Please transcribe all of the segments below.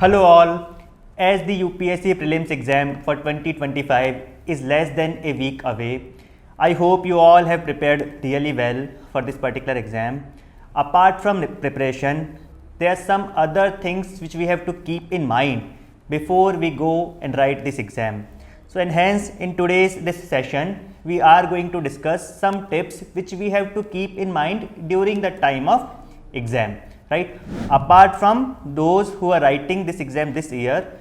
Hello all, as the UPSC Prelims exam for 2025 is less than a week away, I hope you all have prepared really well for this particular exam. Apart from preparation, there are some other things which we have to keep in mind before we go and write this exam. So and hence in this session, we are going to discuss some tips which we have to keep in mind during the time of exam. Right? Apart from those who are writing this exam this year,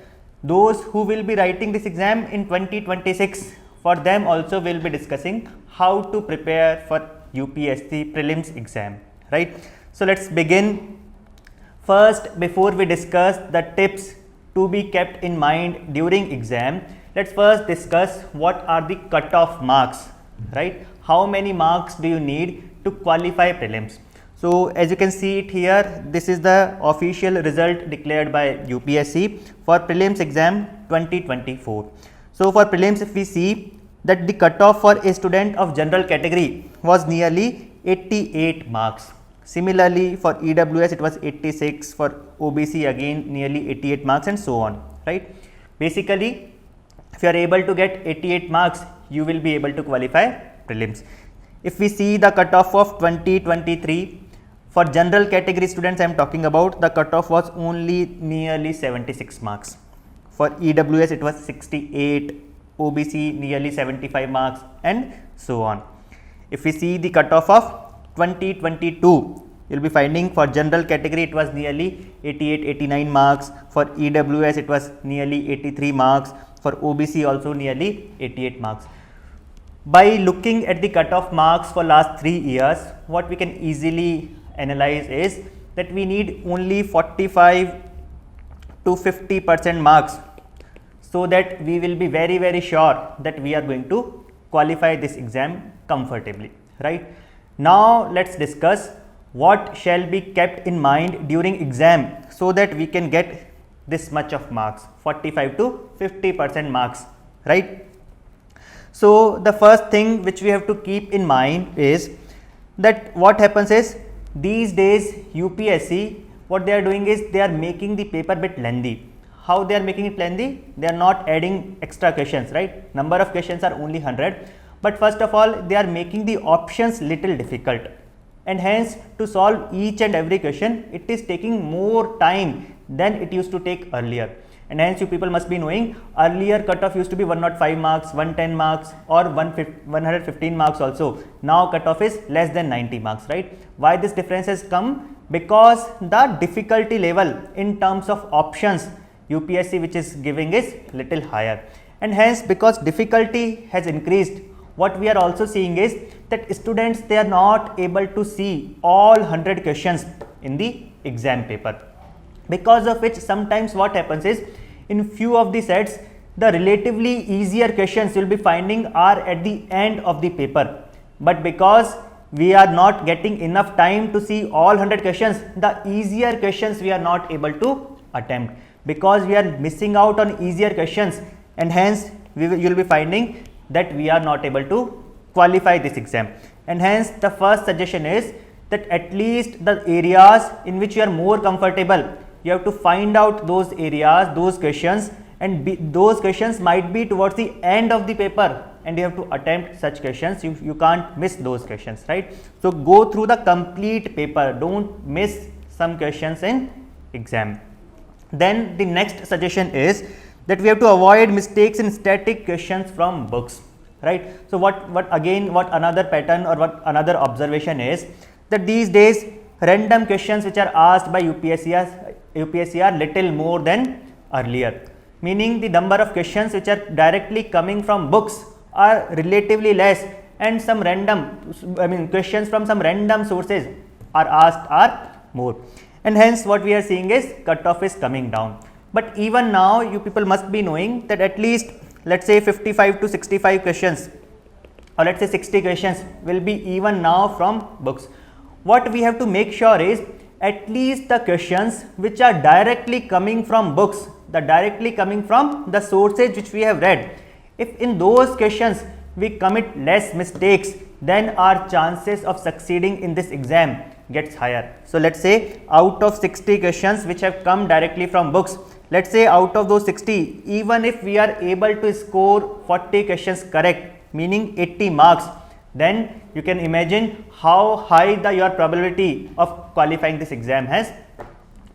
those who will be writing this exam in 2026, for them also we will be discussing how to prepare for UPSC Prelims exam. Right? So let's begin. First, before we discuss the tips to be kept in mind during exam, let's first discuss what are the cutoff marks. Right? How many marks do you need to qualify prelims? So as you can see it here, this is the official result declared by UPSC for prelims exam 2024. So for prelims, if we see that the cutoff for a student of general category was nearly 88 marks. Similarly for EWS it was 86, for OBC again nearly 88 marks and so on. Right? Basically, if you are able to get 88 marks, you will be able to qualify prelims. If we see the cutoff of 2023, for general category students I am talking about, the cutoff was only nearly 76 marks. For EWS it was 68, OBC nearly 75 marks and so on. If we see the cutoff of 2022, you will be finding for general category it was nearly 88-89 marks, for EWS it was nearly 83 marks, for OBC also nearly 88 marks. By looking at the cutoff marks for last 3 years, what we can easily analyze is that we need only 45 to 50% marks, so that we will be very sure that we are going to qualify this exam comfortably. Right? Now let's discuss what shall be kept in mind during exam so that we can get this much of marks, 45 to 50% marks. Right? So the first thing which we have to keep in mind is that what happens is, these days UPSC, what they are doing is they are making the paper bit lengthy. How they are making it lengthy? They are not adding extra questions, right? Number of questions are only 100, but first of all they are making the options little difficult, and hence to solve each and every question it is taking more time than it used to take earlier. And hence you people must be knowing, earlier cutoff used to be 105 marks, 110 marks or 115 marks also. Now cutoff is less than 90 marks, right? Why this difference has come? Because the difficulty level in terms of options UPSC which is giving is little higher, and hence because difficulty has increased, what we are also seeing is that students, they are not able to see all 100 questions in the exam paper. Because of which sometimes what happens is, in few of the sets the relatively easier questions you will be finding are at the end of the paper, but because we are not getting enough time to see all 100 questions, the easier questions we are not able to attempt, because we are missing out on easier questions, and hence you will be finding that we are not able to qualify this exam. And hence the first suggestion is that at least the areas in which you are more comfortable, you have to find out those areas, those questions, and those questions might be towards the end of the paper, and you have to attempt such questions. You can't miss those questions, right? So go through the complete paper, don't miss some questions in exam. Then the next suggestion is that we have to avoid mistakes in static questions from books. Right? So what another pattern or what another observation is, that these days random questions which are asked by UPSC are little more than earlier, meaning the number of questions which are directly coming from books are relatively less, and some questions from some random sources are asked are more, and hence what we are seeing is cutoff is coming down. But even now you people must be knowing that at least, let's say 55 to 65 questions, or let's say 60 questions will be even now from books. What we have to make sure is at least the questions which are directly coming from books, directly coming from the sources which we have read, if in those questions we commit less mistakes, then our chances of succeeding in this exam gets higher. So let's say out of 60 questions which have come directly from books, let's say out of those 60, even if we are able to score 40 questions correct, meaning 80 marks, then you can imagine how high your probability of qualifying this exam has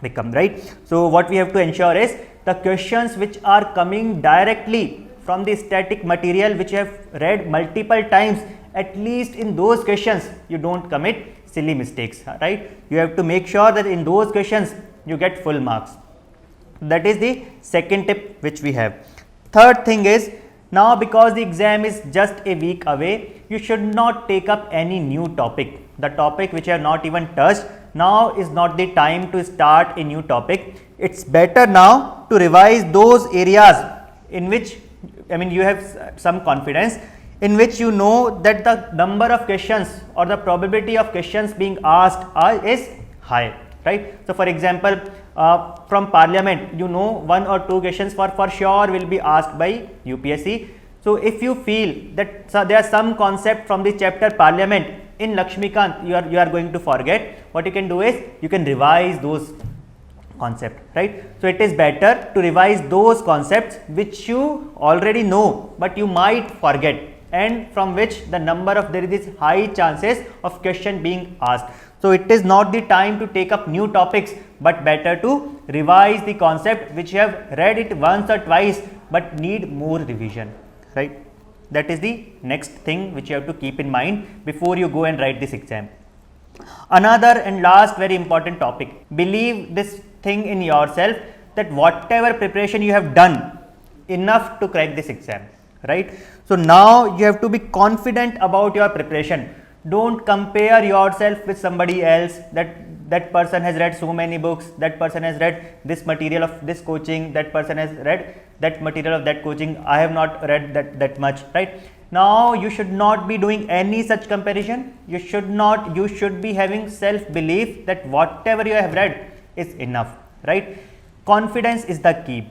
become, right? So what we have to ensure is the questions which are coming directly from the static material which you have read multiple times, at least in those questions you don't commit silly mistakes, right? You have to make sure that in those questions you get full marks. That is the second tip which we have. Third thing is, now because the exam is just a week away, you should not take up any new topic. The topic which you have not even touched, now is not the time to start a new topic. It's better now to revise those areas in which, you have some confidence, in which you know that the number of questions or the probability of questions being asked is high, right? So for example, from parliament, you know 1 or 2 questions for sure will be asked by UPSC. So if you feel that there are some concept from the chapter parliament in Lakshmikant you are going to forget, what you can do is you can revise those concepts, right? So it is better to revise those concepts which you already know but you might forget, and from which the number of there is high chances of question being asked. So it is not the time to take up new topics, but better to revise the concept which you have read it once or twice but need more revision, right? That is the next thing which you have to keep in mind before you go and write this exam. Another and last very important topic, believe this thing in yourself that whatever preparation you have done, enough to crack this exam, right? So now you have to be confident about your preparation. Don't compare yourself with somebody else, that person has read so many books, that person has read this material of this coaching, that person has read that material of that coaching, I have not read that much, right? Now you should not be doing any such comparison. You should be having self-belief that whatever you have read is enough, right? Confidence is the key.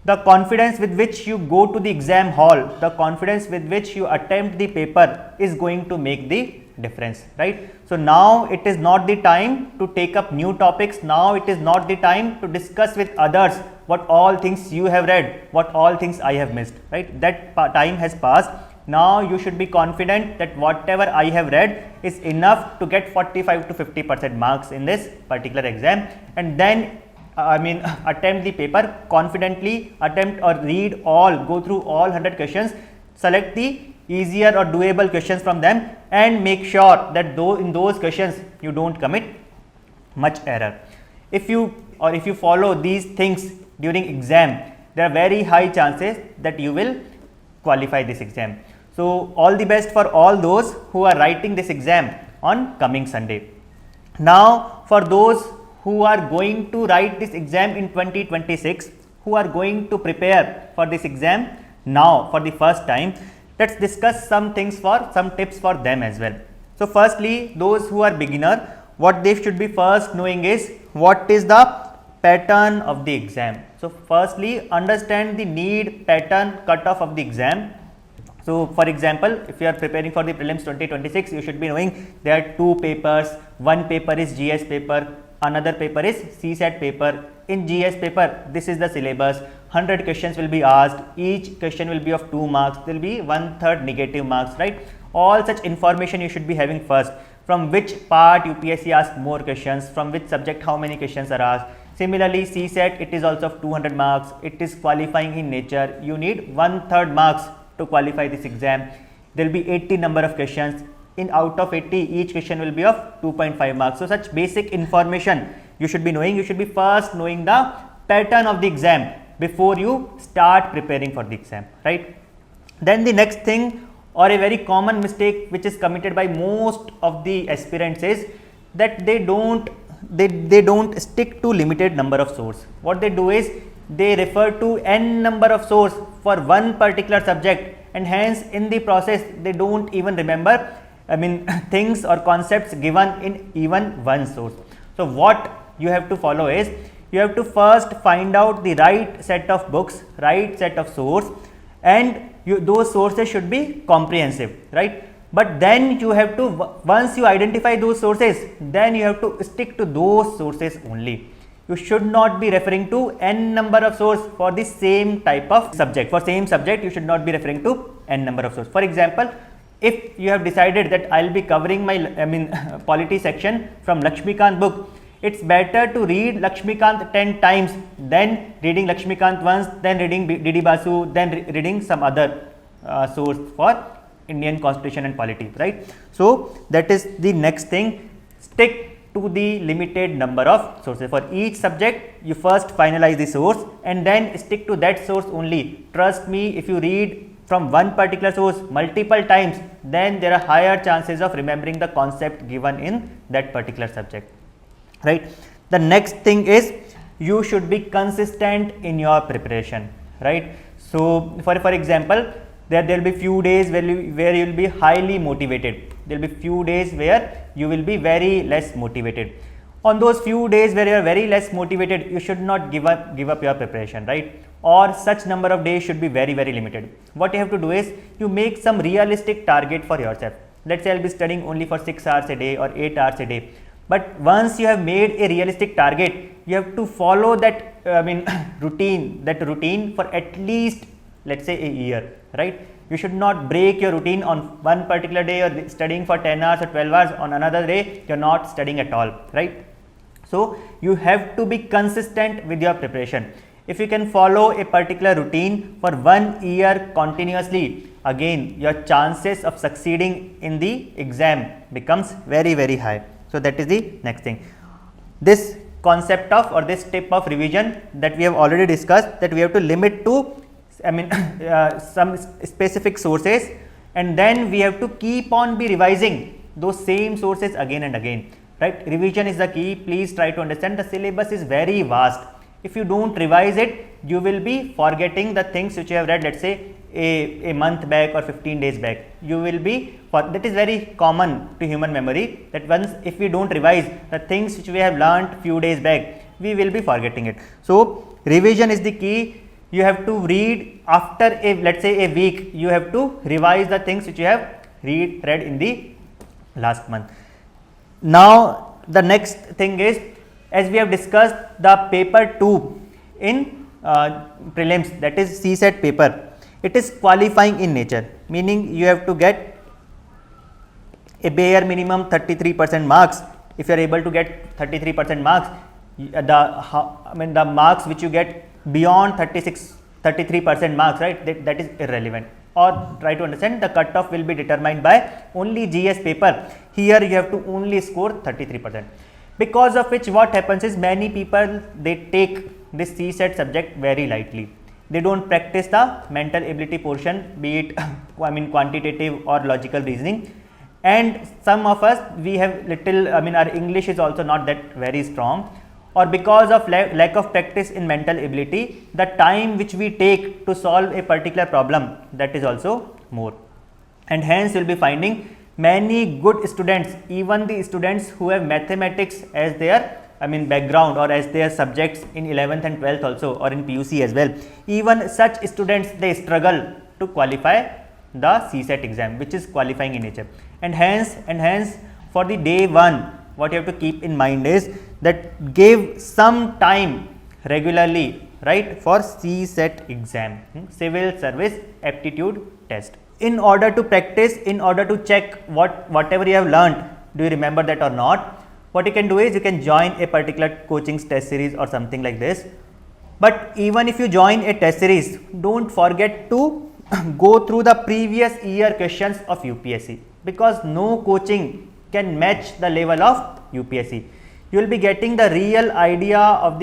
The confidence with which you go to the exam hall, the confidence with which you attempt the paper is going to make the difference, right? So now it is not the time to take up new topics. Now it is not the time to discuss with others what all things you have read, what all things I have missed, right? That time has passed. Now you should be confident that whatever I have read is enough to get 45 to 50% marks in this particular exam, and then attempt the paper confidently, attempt or read all, go through all 100 questions, select the easier or doable questions from them, and make sure that in those questions you don't commit much error. If you follow these things during exam, there are very high chances that you will qualify this exam. So all the best for all those who are writing this exam on coming Sunday. Now for those who are going to write this exam in 2026, who are going to prepare for this exam now for the first time, let's discuss some tips for them as well. So firstly, those who are beginner, what they should be first knowing is what is the pattern of the exam. So firstly, understand the need, pattern, cutoff of the exam. So for example, if you are preparing for the prelims 2026, you should be knowing there are 2 papers. One paper is GS paper, another paper is CSAT paper. In GS paper, this is the syllabus. 100 questions will be asked. Each question will be of 2 marks. There will be 1/3 negative marks, right? All such information you should be having first. From which part UPSC asks more questions, from which subject how many questions are asked. Similarly, CSAT, it is also of 200 marks. It is qualifying in nature. You need 1/3 marks to qualify this exam. There will be 80 number of questions. In out of 80, each question will be of 2.5 marks. So such basic information you should be knowing. You should be first knowing the pattern of the exam before you start preparing for the exam, right? Then the next thing, or a very common mistake which is committed by most of the aspirants, is that they don't stick to limited number of source. What they do is they refer to n number of source for one particular subject, and hence in the process they don't even remember things or concepts given in even one source. So what you have to follow is, you have to first find out the right set of books, right set of source, and those sources should be comprehensive, right? But then you have to, once you identify those sources, then you have to stick to those sources only. You should not be referring to n number of source for the same type of subject. For same subject, you should not be referring to n number of source. For example, if you have decided that I'll be covering my polity section from Lakshmikant book, it's better to read Lakshmikant 10 times than reading Lakshmikant once, then reading D.D. Basu, then reading some other source for Indian Constitution and polity, right? So that is the next thing. Stick to the limited number of sources. For each subject, you first finalize the source and then stick to that source only. Trust me, if you read from one particular source multiple times, then there are higher chances of remembering the concept given in that particular subject, right? The next thing is you should be consistent in your preparation, right? So for example, there will be few days where you will be highly motivated. There will be few days where you will be very less motivated. On those few days where you are very less motivated, you should not give up your preparation, right? Or such number of days should be very limited. What you have to do is you make some realistic target for yourself. Let's say I'll be studying only for 6 hours a day or 8 hours a day. But once you have made a realistic target, you have to follow that routine for at least, let's say, a year, right? You should not break your routine on one particular day or studying for 10 hours or 12 hours. On another day, you're not studying at all, right? So you have to be consistent with your preparation. If you can follow a particular routine for 1 year continuously, again, your chances of succeeding in the exam becomes very high. So that is the next thing. This concept of or this tip of revision that we have already discussed, that we have to limit to some specific sources, and then we have to keep on be revising those same sources again and again, right? Revision is the key. Please try to understand the syllabus is very vast. If you don't revise it, you will be forgetting the things which you have read, let's say a month back or 15 days back. You will be, that is very common to human memory, that once if we don't revise the things which we have learned few days back, we will be forgetting it. So revision is the key. You have to read after let's say a week, you have to revise the things which you have read in the last month. Now the next thing is, as we have discussed, the paper 2 in prelims, that is CSET paper, it is qualifying in nature, meaning you have to get a bare minimum 33% marks. If you are able to get 33% marks, the marks which you get beyond 33% marks, right, that is irrelevant. Or try to understand, the cutoff will be determined by only GS paper. Here you have to only score 33%. Because of which what happens is, many people, they take this CSET subject very lightly. They don't practice the mental ability portion, be it quantitative or logical reasoning. And some of us, we have little, our English is also not that very strong, or because of lack of practice in mental ability, the time which we take to solve a particular problem, that is also more. And hence you will be finding many good students, even the students who have mathematics as their background or as their subjects in 11th and 12th also, or in PUC as well, even such students, they struggle to qualify the CSET exam, which is qualifying in nature. And hence for the day 1, what you have to keep in mind is that give some time regularly, right, for CSET exam, civil service aptitude test, in order to practice, in order to check whatever you have learned, do you remember that or not. What you can do is you can join a particular coaching test series or something like this. But even if you join a test series, don't forget to go through the previous year questions of UPSC, because no coaching can match the level of UPSC. You will be getting the real idea of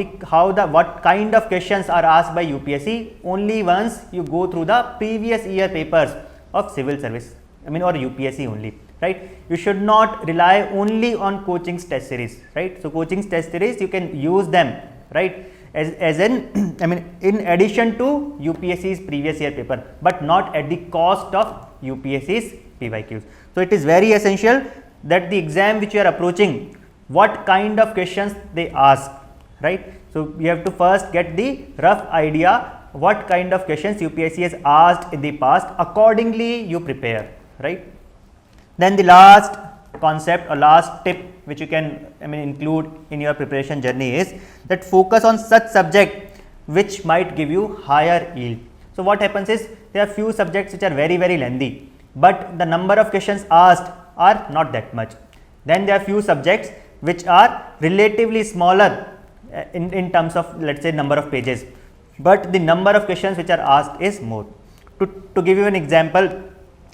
what kind of questions are asked by UPSC only once you go through the previous year papers of civil service, or UPSC only, right? You should not rely only on coaching test series, right? So coaching test series, you can use them, right, as in in addition to UPSC's previous year paper, but not at the cost of UPSC's PYQs. So it is very essential that the exam which you are approaching, what kind of questions they ask, right? So you have to first get the rough idea what kind of questions UPSC has asked in the past. Accordingly you prepare, right? Then the last concept or last tip which you can include in your preparation journey is that focus on such subject which might give you higher yield. So what happens is there are few subjects which are very lengthy, but the number of questions asked are not that much. Then there are few subjects which are relatively smaller in terms of, let's say, number of pages, but the number of questions which are asked is more. To give you an example,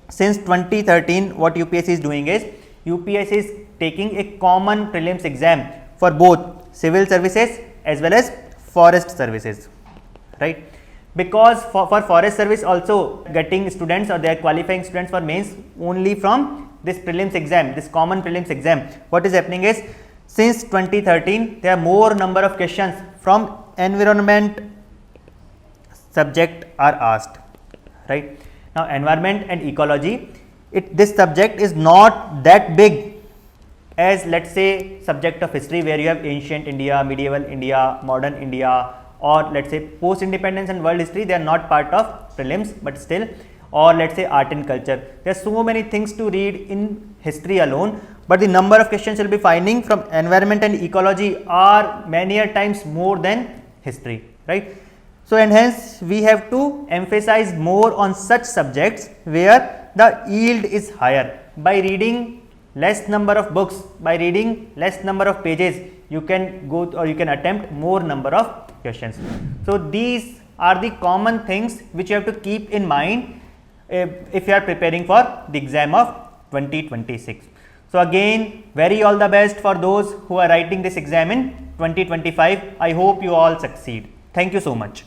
since 2013 what UPSC is doing is UPSC is taking a common prelims exam for both civil services as well as forest services, right? Because for forest service also getting students, or they are qualifying students for mains only from this prelims exam, this common prelims exam. What is happening is since 2013 there are more number of questions from environment subject are asked, right? Now environment and ecology, this subject is not that big as, let's say, subject of history where you have ancient India, medieval India, modern India, or let's say post independence and world history. They are not part of prelims, but still, or let's say art and culture. There are so many things to read in history alone, but the number of questions you'll be finding from environment and ecology are many a times more than history, right? So and hence we have to emphasize more on such subjects where the yield is higher. By reading less number of books, by reading less number of pages, you can go or you can attempt more number of questions. So these are the common things which you have to keep in mind if you are preparing for the exam of 2026. So again, very all the best for those who are writing this exam in 2025. I hope you all succeed. Thank you so much.